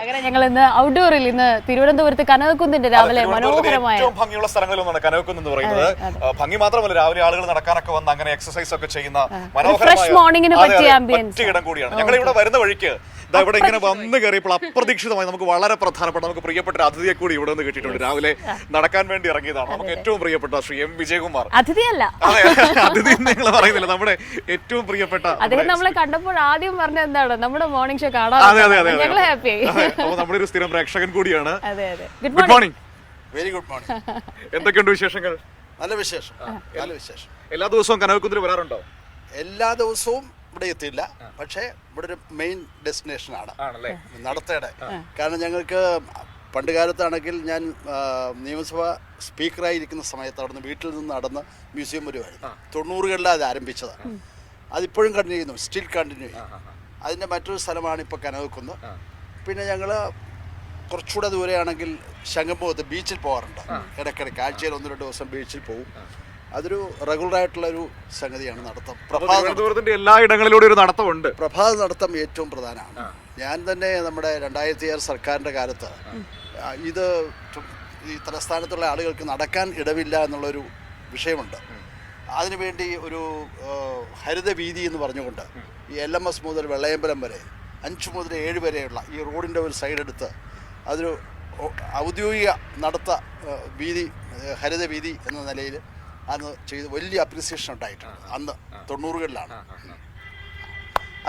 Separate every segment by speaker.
Speaker 1: അങ്ങനെ ഞങ്ങൾ ഇന്ന് ഔട്ട്ഡോറിൽ ഇന്ന് തിരുവനന്തപുരത്ത് കനകക്കുന്നിന്റെ രാവിലെ മനോഹരമായ
Speaker 2: ഏറ്റവും ഭംഗിയുള്ള സ്ഥലങ്ങളിൽ ഒന്നാണ് കനകക്കുന്ന് എന്ന് പറയുന്നത്. ഭംഗി മാത്രമല്ല, രാവിലെ ആളുകൾ നടക്കാനൊക്കെ വന്ന് അങ്ങനെ എക്സസൈസ് ഒക്കെ ചെയ്യുന്ന മനോഹരമായ ഇടം കൂടിയാണ്. ഞങ്ങൾ ഇവിടെ വരുന്ന വഴിക്ക് ഇവിടെ ഇങ്ങനെ വന്ന് കയറിയപ്പോൾ അപ്രതീക്ഷിതമായി നമുക്ക് വളരെ പ്രധാനപ്പെട്ട നമുക്ക് പ്രിയപ്പെട്ട ഒരു അതിഥിയെ കൂടി ഇവിടെ നിന്ന് കിട്ടിയിട്ടുണ്ട്. രാവിലെ നടക്കാൻ വേണ്ടി ഇറങ്ങിയതാണ് നമുക്ക് ഏറ്റവും പ്രിയപ്പെട്ട ശ്രീ എം വിജയകുമാർ.
Speaker 3: അതിഥിയല്ല,
Speaker 2: അതിഥി നിങ്ങൾ പറയുന്നില്ല, നമ്മുടെ ഏറ്റവും പ്രിയപ്പെട്ട
Speaker 3: അദ്ദേഹം നമ്മളെ കണ്ടപ്പോൾ ആദ്യം പറഞ്ഞ എന്താണ് നമ്മുടെ മോർണിംഗ് ഷോ കാണാൻ. ഞങ്ങൾ ഹാപ്പി.
Speaker 2: അപ്പോൾ നമ്മുടെ ഒരു സ്ഥിരം പ്രേക്ഷകൻ കൂടിയാണ്.
Speaker 3: Good morning.
Speaker 4: Very good morning.
Speaker 2: എന്തൊക്കെയുണ്ട് വിശേഷങ്ങൾ?
Speaker 4: നല്ല വിശേഷം, നല്ല വിശേഷം.
Speaker 2: എല്ലാ ദിവസവും കനകക്കുന്നിൽ വരാറുണ്ടോ?
Speaker 4: എല്ലാ ദിവസവും ഇവിടെ എത്തിയില്ല, പക്ഷേ ഇവിടെ ഒരു മെയിൻ ഡെസ്റ്റിനേഷനാണ് നടത്തേടെ. കാരണം ഞങ്ങൾക്ക് പണ്ട് കാലത്താണെങ്കിൽ ഞാൻ നിയമസഭ സ്പീക്കറായിരിക്കുന്ന സമയത്ത് അവിടുന്ന് വീട്ടിൽ നിന്ന് നടന്ന് മ്യൂസിയം വരുമായിരുന്നു. 90കളിലാണ് അത് ആരംഭിച്ചത്. അതിപ്പോഴും കണ്ടിന്യൂ ചെയ്യുന്നു, സ്റ്റിൽ കണ്ടിന്യൂ ചെയ്യും. അതിൻ്റെ മറ്റൊരു സ്ഥലമാണ് ഇപ്പോൾ കനകക്കുന്ന്. പിന്നെ ഞങ്ങൾ കുറച്ചുകൂടെ ദൂരെയാണെങ്കിൽ ശംഖുമുഖത്ത് ബീച്ചിൽ പോകാറുണ്ട്. ഇടയ്ക്കിടയ്ക്ക് ആഴ്ചയിൽ 1-2 ദിവസം ബീച്ചിൽ പോകും. അതൊരു റെഗുലർ ആയിട്ടുള്ള ഒരു സംഗതിയാണ് നടത്തം.
Speaker 2: തിരുവനന്തപുരത്തിന്റെ എല്ലാ ഇടങ്ങളിലൂടെ ഒരു നടത്തമുണ്ട്.
Speaker 4: പ്രഭാത നടത്തം ഏറ്റവും പ്രധാനമാണ്. ഞാൻ തന്നെ നമ്മുടെ 2006 സർക്കാരിൻ്റെ കാലത്ത് ഇത് ഈ തലസ്ഥാനത്തുള്ള ആളുകൾക്ക് നടക്കാൻ ഇടവില്ല എന്നുള്ളൊരു വിഷയമുണ്ട്. അതിനുവേണ്ടി ഒരു ഹരിതവീതി എന്ന് പറഞ്ഞുകൊണ്ട് ഈ LMS മുതൽ വെള്ളയമ്പലം വരെ 5 മുതൽ 7 വരെയുള്ള ഈ റോഡിൻ്റെ ഒരു സൈഡ് എടുത്ത് അതൊരു ഔദ്യോഗിക നടത്ത വീതി, ഹരിതവീതി എന്ന നിലയിൽ അന്ന് ചെയ്ത് വലിയ അപ്രിസിയേഷൻ ഉണ്ടായിട്ടുണ്ട്. അന്ന് 90കളിലാണ്.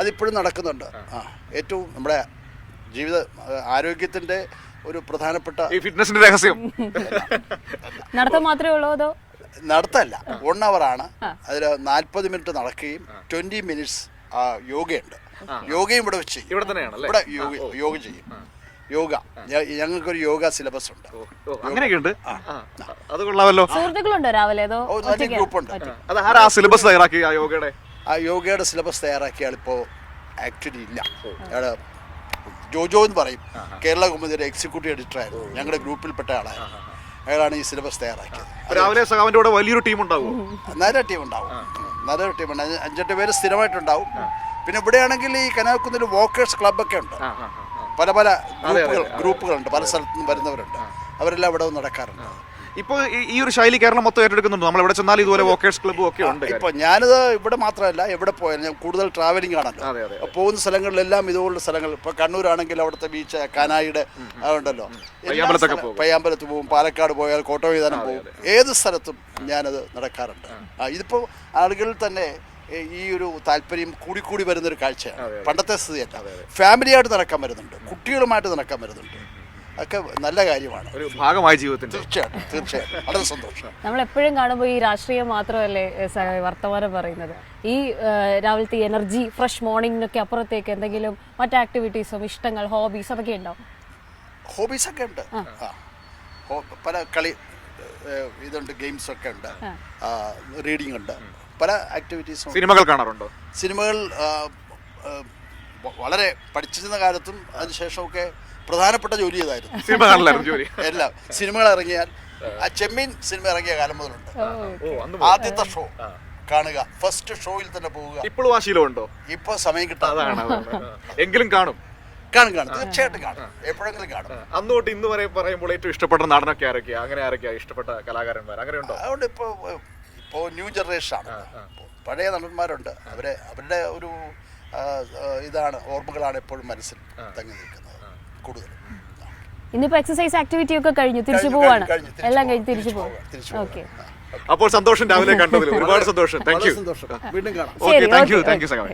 Speaker 4: അതിപ്പോഴും നടക്കുന്നുണ്ട്. ഏറ്റവും നമ്മുടെ ജീവിത ആരോഗ്യത്തിൻ്റെ ഒരു പ്രധാനപ്പെട്ട
Speaker 2: ഫിറ്റ്നസിന്റെ രഹസ്യം
Speaker 3: നടത്തം മാത്രമേ ഉള്ളൂ അതോ?
Speaker 4: നടത്തല്ല, 1 hour-ആണ്. അതിൽ 40 മിനിറ്റ് നടക്കുകയും 20 minutes യോഗയുണ്ട്. യോഗയും ഇവിടെ വെച്ച് ചെയ്യും. ഇവിടെ യോഗ ചെയ്യും. യോഗ ഞങ്ങൾക്കൊരു യോഗ സിലബസ് ഉണ്ട്.
Speaker 2: അങ്ങനെയൊക്കെയുണ്ട്. അത് കൊള്ളാമല്ലോ.
Speaker 3: സുഹൃത്തുക്കളുണ്ടോ രാവിലെ?
Speaker 4: വലിയ ഗ്രൂപ്പുണ്ട്.
Speaker 2: സിലബസ് തയ്യാറാക്കി ആ യോഗയുടെ
Speaker 4: സിലബസ് തയ്യാറാക്കിയ ആളിപ്പോൾ ആക്ച്വലി ഇല്ല. അയാൾ ജോജോ എന്ന് പറയും, കേരള കൗമുദിയുടെ എക്സിക്യൂട്ടീവ് എഡിറ്ററായിരുന്നു. ഞങ്ങളുടെ ഗ്രൂപ്പിൽപ്പെട്ട ആളായിരുന്നു. അയാളാണ് ഈ സിലബസ് തയ്യാറാക്കിയത്.
Speaker 2: രാവിലെ സഖാവിന്റെ കൂടെ വലിയൊരു ടീം ഉണ്ടാവും.
Speaker 4: നല്ലൊരു ടീമുണ്ട്. 5-8 പേര് സ്ഥിരമായിട്ടുണ്ടാവും. പിന്നെ ഇവിടെയാണെങ്കിൽ ഈ കനകക്കുന്നിൽ വോക്കേഴ്സ് ക്ലബ്ബൊക്കെ ഉണ്ട്. പല പല ഗ്രൂപ്പുകളുണ്ട്. പല സ്ഥലത്തു നിന്നും വരുന്നവരുണ്ട്. അവരെല്ലാം ഇവിടെ നടക്കാറുണ്ട്.
Speaker 2: ഇപ്പോൾ ഈ ഒരു ശൈലി കേരളം മൊത്തം ഏറ്റെടുക്കുന്നുണ്ട്. നമ്മൾ എവിടെ ചെന്നാലും ഇതുപോലെ വോക്കേഴ്സ് ക്ലബ്ബും ഒക്കെ ഉണ്ട്.
Speaker 4: ഇപ്പോൾ ഞാനിത് ഇവിടെ മാത്രമല്ല, എവിടെ പോയാലും ഞാൻ കൂടുതൽ ട്രാവലിംഗ് ആണല്ലോ. പോകുന്ന സ്ഥലങ്ങളിലെല്ലാം ഇതുപോലുള്ള സ്ഥലങ്ങൾ. ഇപ്പോൾ കണ്ണൂരാണെങ്കിൽ അവിടുത്തെ ബീച്ച് കാനായിയുടെ ഉണ്ടല്ലോ, പയ്യാമ്പലത്ത് പോകും. പാലക്കാട് പോയാൽ കോട്ടമൈതാനം പോകും. ഏത് സ്ഥലത്തും ഞാനത് നടക്കാറുണ്ട്. ഇതിപ്പോൾ ആളുകളിൽ തന്നെ ഈ ഒരു താല്പര്യം കൂടി വരുന്നൊരു കാഴ്ചയാണ്. പണ്ടത്തെ സ്ഥിതിയല്ല. ഫാമിലിയായിട്ട് നടക്കാൻ വരുന്നുണ്ട്, കുട്ടികളുമായിട്ട് നടക്കാൻ വരുന്നുണ്ട്. ഒക്കെ നല്ല കാര്യമാണ്,
Speaker 2: ഒരു ഭാഗമായി ജീവിതത്തിൽ.
Speaker 4: തീർച്ചയായിട്ടും വളരെ സന്തോഷം.
Speaker 3: നമ്മൾ എപ്പോഴും കാണുമ്പോൾ ഈ രാഷ്ട്രീയം മാത്രമല്ലേ വർത്തമാനം പറയുന്നത്. ഈ രാവിലത്തെ എനർജി, ഫ്രഷ് മോർണിംഗിനൊക്കെ അപ്പുറത്തേക്ക് എന്തെങ്കിലും മറ്റ് ആക്ടിവിറ്റീസും ഇഷ്ടങ്ങൾ, ഹോബീസ് അതൊക്കെ ഉണ്ടോ?
Speaker 4: ഹോബീസൊക്കെ ഉണ്ട്. പല കളി ഇതുണ്ട്, ഗെയിംസൊക്കെ ഉണ്ട്, റീഡിംഗ് ഉണ്ട്, പല ആക്ടിവിറ്റീസും.
Speaker 2: സിനിമകൾ കാണാറുണ്ടോ?
Speaker 4: സിനിമകൾ വളരെ പഠിച്ചിരുന്ന കാലത്തും അതിനുശേഷമൊക്കെ പ്രധാനപ്പെട്ട ജോലി ചെയ്തായിരുന്നു. എല്ലാം സിനിമകൾ ഇറങ്ങിയാൽ ചെമ്മീൻ സിനിമ ഇറങ്ങിയ കാലം മുതലുണ്ട്. ആദ്യത്തെ ഷോ കാണുക, ഫസ്റ്റ് ഷോയിൽ തന്നെ പോവുക.
Speaker 2: ഇപ്പോഴും ആ ശീലമുണ്ടോ?
Speaker 4: ഇപ്പോൾ സമയം കിട്ടാതെ
Speaker 2: എങ്കിലും കാണും.
Speaker 4: തീർച്ചയായിട്ടും കാണും, എപ്പോഴെങ്കിലും കാണും.
Speaker 2: അന്ന് തൊട്ട് ഇന്ന് വരെ പറയുമ്പോൾ ഏറ്റവും ഇഷ്ടപ്പെട്ട നടനൊക്കെ ആരൊക്കെയാ? അങ്ങനെ ആരൊക്കെയാ ഇഷ്ടപ്പെട്ട കലാകാരന്മാർ? അങ്ങനെ ഉണ്ടോ?
Speaker 4: അതുകൊണ്ട് ഇപ്പോൾ ന്യൂ ജനറേഷനാണ്. പഴയ നടന്മാരുണ്ട്. അവരുടെ ഒരു ഇതാണ്, ഓർമ്മകളാണ് എപ്പോഴും മനസ്സിൽ തങ്ങി നിൽക്കുന്നത് കൂടുതലും.
Speaker 3: ഇന്നിപ്പോ എക്സസൈസ് ആക്ടിവിറ്റി ഒക്കെ കഴിഞ്ഞു, തിരിച്ചു പോവാണ്. എല്ലാം കഴിഞ്ഞ് തിരിച്ചു പോകും. ഓക്കെ,
Speaker 2: അപ്പോൾ സന്തോഷം രാവിലെ കണ്ടതിൽ ഒരുപാട് സന്തോഷം. Thank you.
Speaker 4: വീണ്ടും കാണാം.
Speaker 2: ഓക്കെ, താങ്ക് യു സഖാവേ.